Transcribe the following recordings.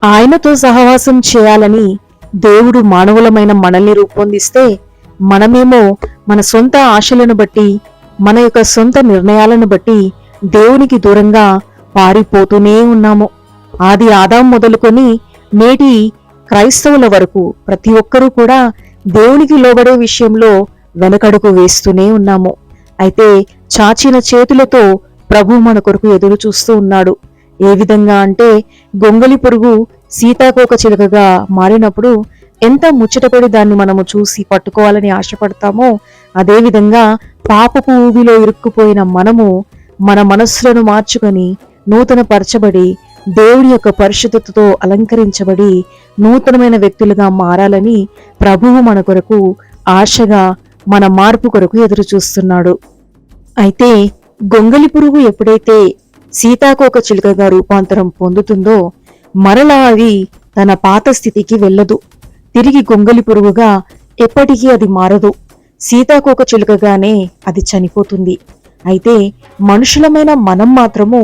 ఆయనతో సహవాసం చేయాలని దేవుడు మానవులమైన మనల్ని రూపొందిస్తే మనమేమో మన సొంత ఆశలను బట్టి మన యొక్క సొంత నిర్ణయాలను బట్టి దేవునికి దూరంగా పారిపోతూనే ఉన్నాము. ఆది ఆదాం మొదలుకొని నేటి క్రైస్తవుల వరకు ప్రతి ఒక్కరూ కూడా దేవునికి లోబడే విషయంలో వెనకడుగు వేస్తూనే ఉన్నాము. అయితే చాచిన చేతులతో ప్రభు మన కొరకు ఎదురు చూస్తూ ఉన్నాడు. ఏ విధంగా అంటే గొంగలి పురుగు సీతాకోక చిలుకగా మారినప్పుడు ఎంత ముచ్చటపడి దాన్ని మనము చూసి పట్టుకోవాలని ఆశపడతామో, అదేవిధంగా పాపపు ఊబిలో ఇరుక్కుపోయిన మనము మన మనస్సులను మార్చుకొని నూతన పరచబడి దేవుని యొక్క పరిశుద్ధతతో అలంకరించబడి నూతనమైన వ్యక్తులుగా మారాలని ప్రభువు మన కొరకు ఆశగా మన మార్పు కొరకు ఎదురు చూస్తున్నాడు. అయితే గొంగలి పురుగు ఎప్పుడైతే సీతాకోక చిలుకగా రూపాంతరం పొందుతుందో మరలా అది తన పాత స్థితికి వెళ్ళదు. తిరిగి గొంగలి పురుగుగా ఎప్పటికీ అది మారదు. సీతాకోక చిలుకగానే అది చనిపోతుంది. అయితే మనుషులమైన మనం మాత్రము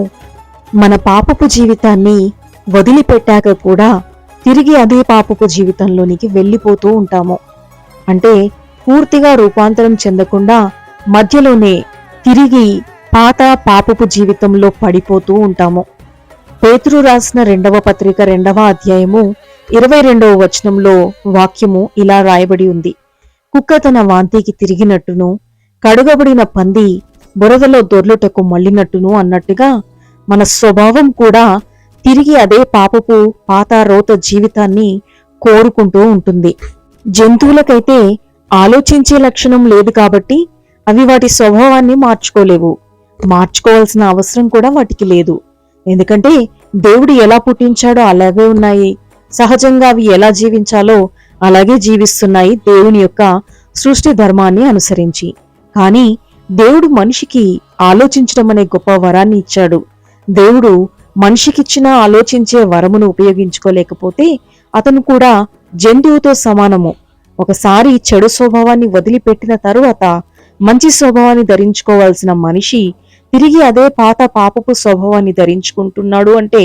మన పాపపు జీవితాన్ని వదిలిపెట్టాక కూడా తిరిగి అదే పాపపు జీవితంలోనికి వెళ్ళిపోతూ ఉంటాము. అంటే పూర్తిగా రూపాంతరం చెందకుండా మధ్యలోనే తిరిగి పాత పాపపు జీవితంలో పడిపోతూ ఉంటాము. పేతురు రాసిన 2వ పత్రిక 2వ అధ్యాయము 22వ వచనంలో వాక్యము ఇలా రాయబడి ఉంది. కుక్క తన వాంతికి తిరిగినట్టును కడుగబడిన పంది బురదలో దొర్లుటకు మళ్ళినట్టును అన్నట్టుగా మన స్వభావం కూడా తిరిగి అదే పాపపు పాత రోత జీవితాన్ని కోరుకుంటూ ఉంటుంది. జంతువులకైతే ఆలోచించే లక్షణం లేదు కాబట్టి అవి వాటి స్వభావాన్ని మార్చుకోలేవు. మార్చుకోవాల్సిన అవసరం కూడా వాటికి లేదు. ఎందుకంటే దేవుడు ఎలా పుట్టించాడో అలాగే ఉన్నాయి. సహజంగా అవి ఎలా జీవించాలో అలాగే జీవిస్తున్నాయి దేవుని యొక్క సృష్టి ధర్మాన్ని అనుసరించి. కానీ దేవుడు మనిషికి ఆలోచించడం అనే గొప్ప వరాన్ని ఇచ్చాడు. దేవుడు మనిషికిచ్చిన ఆలోచించే వరమును ఉపయోగించుకోలేకపోతే అతను కూడా జంతువుతో సమానము. ఒకసారి చెడు స్వభావాన్ని వదిలిపెట్టిన తరువాత మంచి స్వభావాన్ని ధరించుకోవాల్సిన మనిషి తిరిగి అదే పాత పాపపు స్వభావాన్ని ధరించుకుంటున్నాడు. అంటే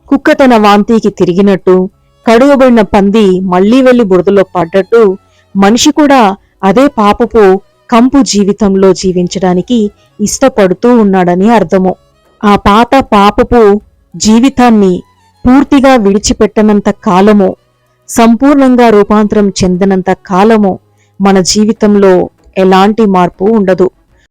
కుక్క తన వాంతికి తిరిగినట్టు, కడుగబడిన పంది మళ్లీ వెళ్లి బురదలో పడ్డట్టు మనిషి కూడా అదే పాపపు కంపు జీవితంలో జీవించడానికి ఇష్టపడుతూ ఉన్నాడని అర్థము. ఆ పాత పాపపు జీవితాన్ని పూర్తిగా విడిచిపెట్టనంత కాలము, సంపూర్ణంగా రూపాంతరం చెందనంత కాలము మన జీవితంలో ఎలాంటి మార్పు ఉండదు.